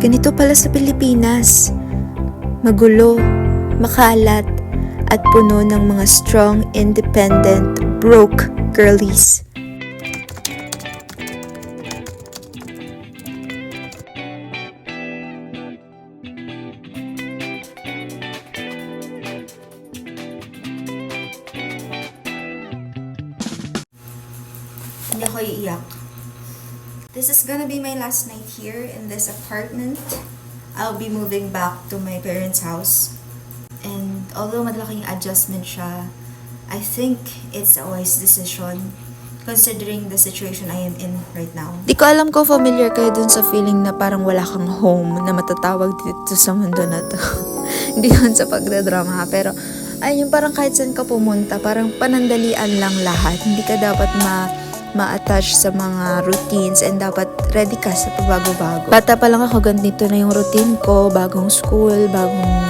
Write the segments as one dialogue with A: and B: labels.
A: Ganito pala sa Pilipinas. Magulo, makalat, at puno ng mga strong, independent, broke girlies. Hindi ako iiyak. This is gonna be my last night here in this apartment. I'll be moving back to my parents' house. And although malaking adjustment siya, I think it's a wise decision considering the situation I am in right now. Di ko alam kung familiar kayo dun sa feeling na parang wala kang home na matatawag dito sa mundo na to. Hindi yun sa pagdadrama ha, pero ayun, yung parang kahit saan ka pumunta, parang panandalian lang lahat. Hindi ka dapat ma-attach sa mga routines and dapat ready ka sa pabago-bago. Bata pa lang ako, ganito na yung routine ko, bagong school, bagong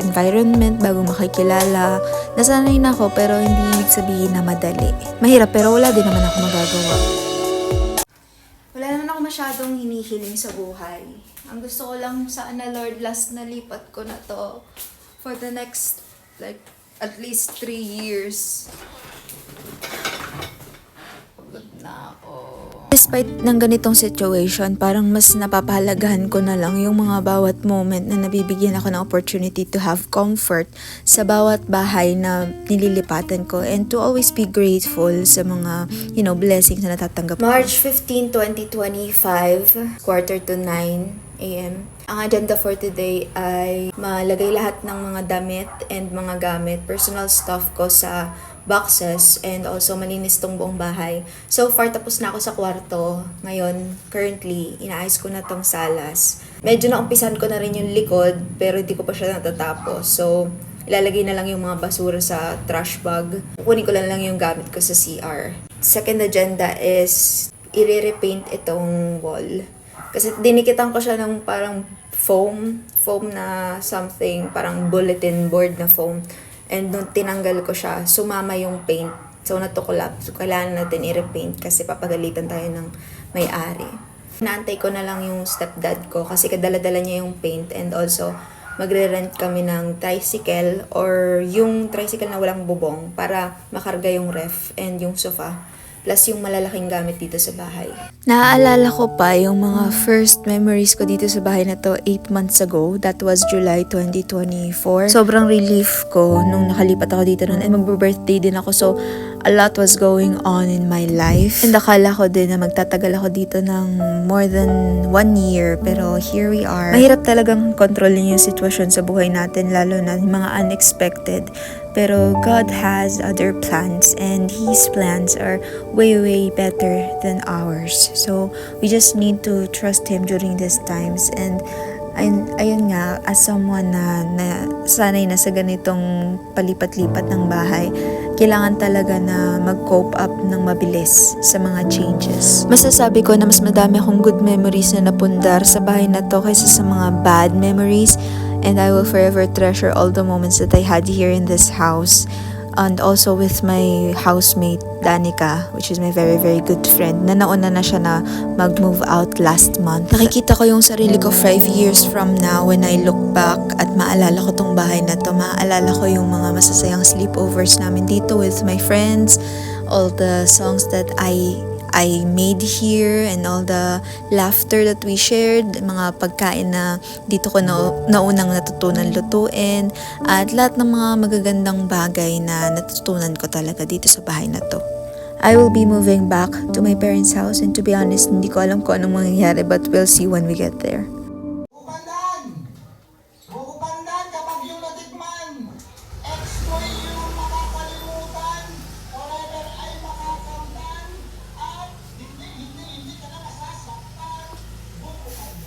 A: environment, bagong makikilala. Nasanay na ako pero hindi ibig sabihin na madali. Mahirap pero wala din naman ako magagawa. Wala naman ako masyadong hinihiling sa buhay. Ang gusto ko lang sana, Lord, last na lipat ko na to for the next like at least 3 years. Na ako. Despite ng ganitong situation, parang mas napapahalagahan ko na lang yung mga bawat moment na nabibigyan ako ng opportunity to have comfort sa bawat bahay na nililipatan ko and to always be grateful sa mga, blessings na natatanggap. March 15, 2025, quarter to 9 a.m. Ang agenda for today ay malagay lahat ng mga damit and mga gamit, personal stuff ko sa boxes and also malinis tong buong bahay. So far, tapos na ako sa kwarto. Ngayon, currently, inaayos ko na tong salas. Medyo naumpisan ko na rin yung likod, pero hindi ko pa siya natatapos. So, ilalagay na lang yung mga basura sa trash bag. Kukunin ko lang yung gamit ko sa CR. Second agenda is i-repaint itong wall. Kasi dinikitan ko siya ng parang foam na something, parang bulletin board na foam. And nung tinanggal ko siya, sumama yung paint. So, natukulap. So, kailangan natin i-repaint kasi papagalitan tayo ng may-ari. Naantay ko na lang yung stepdad ko kasi kadala-dala niya yung paint. And also, magre-rent kami ng tricycle or yung tricycle na walang bubong para makarga yung ref and yung sofa. Plus yung malalaking gamit dito sa bahay. Naaalala ko pa yung mga first memories ko dito sa bahay na to 8 months ago. That was July 2024. Sobrang relief ko nung nakalipat ako dito noon. And magbe-birthday din ako. So, a lot was going on in my life. And akala ko din na magtatagal ako dito ng more than 1 year. Pero here we are. Mahirap talagang kontrolin yung sitwasyon sa buhay natin. Lalo na yung mga unexpected. Pero God has other plans and His plans are way, way better than ours. So, we just need to trust Him during these times. And ayun nga, as someone na sanay na sa ganitong palipat-lipat ng bahay, kailangan talaga na mag-cope up ng mabilis sa mga changes. Masasabi ko na mas madami akong good memories na napundar sa bahay na to kaysa sa mga bad memories. And I will forever treasure all the moments that I had here in this house. And also with my housemate, Danica, which is my very, very good friend. Nauna na siya na mag-move out last month. Nakikita ko yung sarili ko 5 years from now when I look back at maalala ko tong bahay na to. Maalala ko yung mga masasayang sleepovers namin dito with my friends. All the songs that I made here and all the laughter that we shared, mga pagkain na dito ko naunang natutunan lutuin, at lahat ng mga magagandang bagay na natutunan ko talaga dito sa bahay na to. I will be moving back to my parents' house and to be honest, hindi ko alam kung anong mangyayari but we'll see when we get there.
B: Bukupandan kapag yung natikman, ex-boy yung makakalimutan, forever ay makakamtan, at hindi ka na masasaktan. Bukupandan.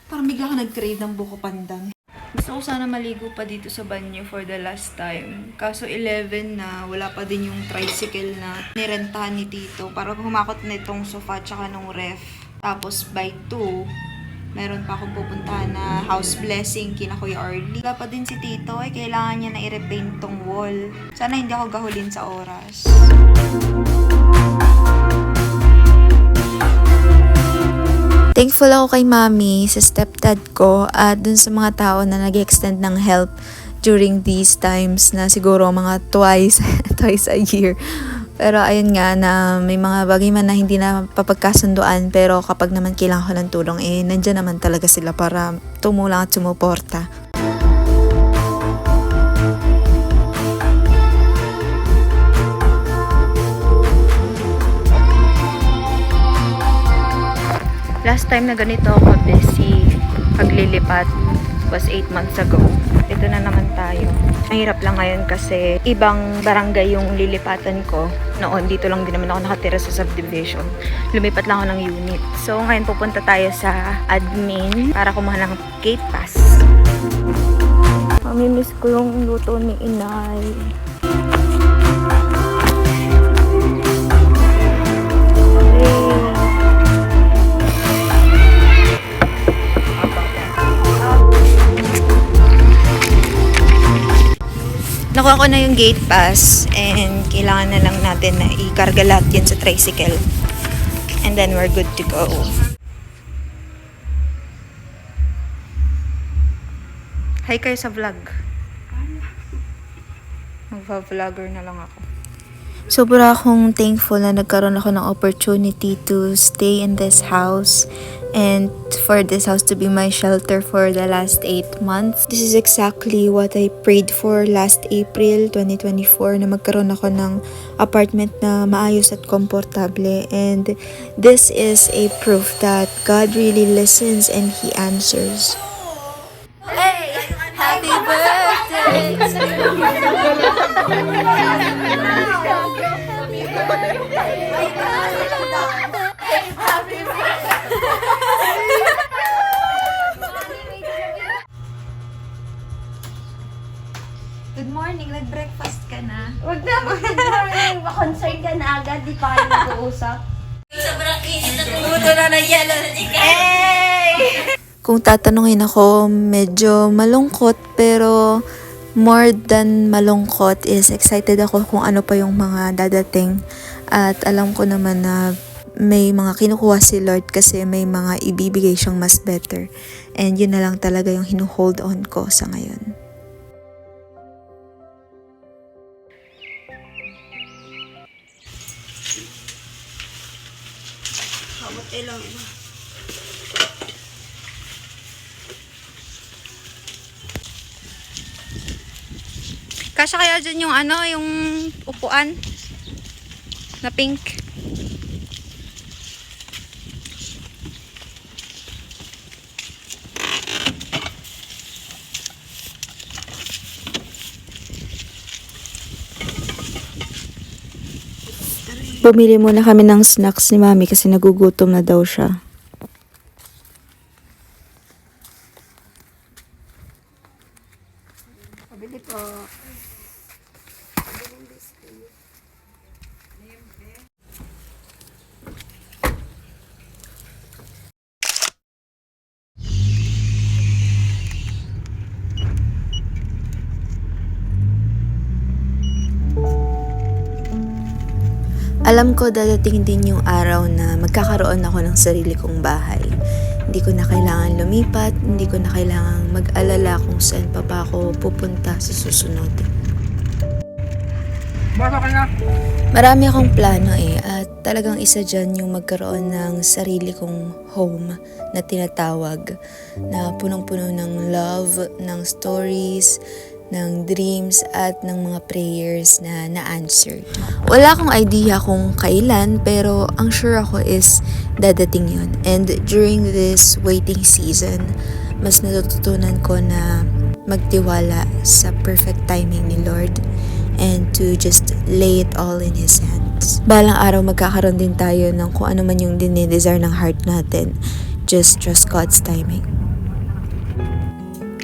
A: Parang bigla ka nag-crave ng buko pandan. Gusto ko sana maligo pa dito sa banyo for the last time. Kaso 11 na, wala pa din yung tricycle na nirentahan ni Tito para humakot na itong sofa tsaka nung ref. Tapos by 2, meron pa akong pupuntahan na house blessing kina Kuya Arlie. Wala pa din si Tito, kailangan niya na i-repaint tong wall. Sana hindi ako gahulin sa oras. Thankful ako kay mami, sa stepdad ko, at dun sa mga tao na nag-extend ng help during these times na siguro mga twice, twice a year. Pero ayun nga na may mga bagay man na hindi na papagkasunduan, pero kapag naman kailangan ko ng tulong, nandyan naman talaga sila para tumulong at sumuporta. Last time na ganito ako busy paglilipat was 8 months ago. Ito na naman tayo. Ang hirap lang ngayon kasi ibang barangay yung lilipatan ko. Noon, dito lang din naman ako nakatira sa subdivision. Lumipat lang ako ng unit. So, ngayon pupunta tayo sa admin para kumuha ng gate pass. Mamimiss ko yung luto ni inay. Nakuha ko na yung gate pass and kailangan na lang natin na ikarga lahat yun sa tricycle. And then we're good to go. Hi kayo sa vlog. Magpa-vlogger na lang ako. Sobra akong thankful na nagkaroon ako ng opportunity to stay in this house and for this house to be my shelter for the last 8 months. This is exactly what I prayed for last April 2024 na magkaroon ako ng apartment na maayos at komportable, and this is a proof that God really listens and He answers. Hey! Happy birthday! Good morning, nag-breakfast ka na?
C: Wag na, mag-morning. Concern ka na agad, di pa kayo mag-uusap.
D: Sobrang init na tumuto na ng yelo.
A: Kung tatanungin ako, medyo malungkot, pero more than malungkot is excited ako kung ano pa yung mga dadating. At alam ko naman na may mga kinukuha si Lord kasi may mga ibibigay siyang mas better. And yun na lang talaga yung hinuhold on ko sa ngayon. Kasya kaya dyan yung yung upuan na pink? Bumili muna kami ng snacks ni Mami kasi nagugutom na daw siya.
C: Pabili po.
A: Alam ko dadating din yung araw na magkakaroon ako ng sarili kong bahay. Hindi ko na kailangan lumipat, hindi ko na kailangan mag-alala kung saan pa ba ako pupunta sa susunod. Marami akong plano at talagang isa dyan yung magkaroon ng sarili kong home na tinatawag na punong-puno ng love, ng stories, ng dreams at ng mga prayers na na-answered. Wala akong idea kung kailan, pero ang sure ako is dadating yun. And during this waiting season, mas natututunan ko na magtiwala sa perfect timing ni Lord and to just lay it all in His hands. Balang araw magkakaroon din tayo ng kung ano man yung dinidesire ng heart natin. Just trust God's timing.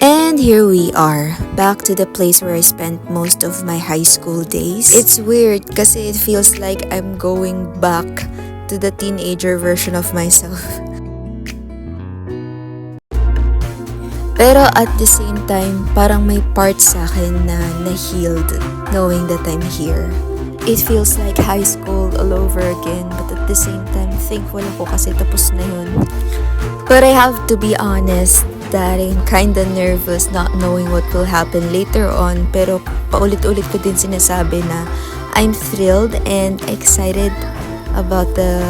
A: And here we are, back to the place where I spent most of my high school days. It's weird kasi it feels like I'm going back to the teenager version of myself. Pero at the same time, parang may part sa akin na na-healed knowing that I'm here. It feels like high school all over again, but at at the same time, thankful ako kasi tapos na yun. But I have to be honest that I'm kinda nervous not knowing what will happen later on. Pero paulit-ulit ko din sinasabi na I'm thrilled and excited about the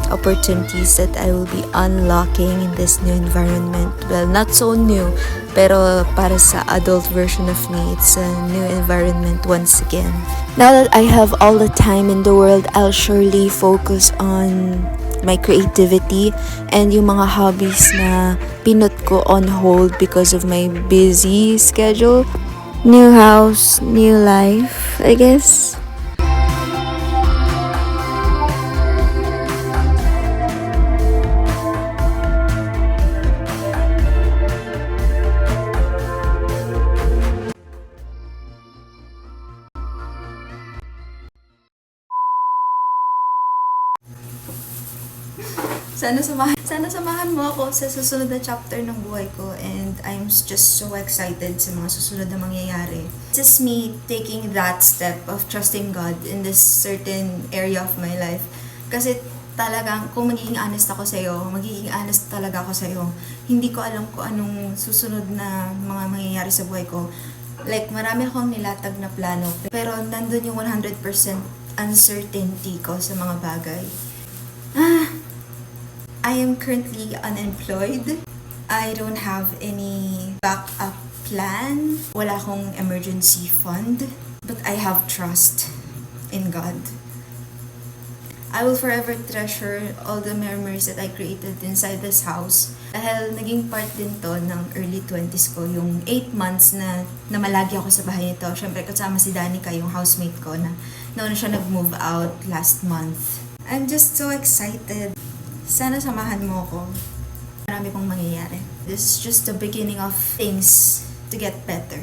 A: opportunities that I will be unlocking in this new environment. Well, not so new, pero para sa adult version of me, it's a new environment once again. Now that I have all the time in the world, I'll surely focus on my creativity and yung mga hobbies na pinut ko on hold because of my busy schedule. New house, new life, I guess. Sana samahan mo ako sa susunod na chapter ng buhay ko, and I'm just so excited sa mga susunod na mangyayari. It's just me taking that step of trusting God in this certain area of my life. Kasi talagang kung magiging honest ako sa'yo, magiging honest talaga ako sa'yo. Hindi ko alam kung anong susunod na mga mangyayari sa buhay ko. Like, marami akong nilatag na plano, pero nandun yung 100% uncertainty ko sa mga bagay. I am currently unemployed. I don't have any backup plan. Wala akong emergency fund. But I have trust in God. I will forever treasure all the memories that I created inside this house. Dahil naging part din to ng early 20s ko, yung 8 months na malagi ako sa bahay nito. Siyempre kasama si Danica, yung housemate ko, na noon siya nag-move out last month. I'm just so excited. Sana samahan mo ako. Marami pong mangyayari. This is just the beginning of things to get better.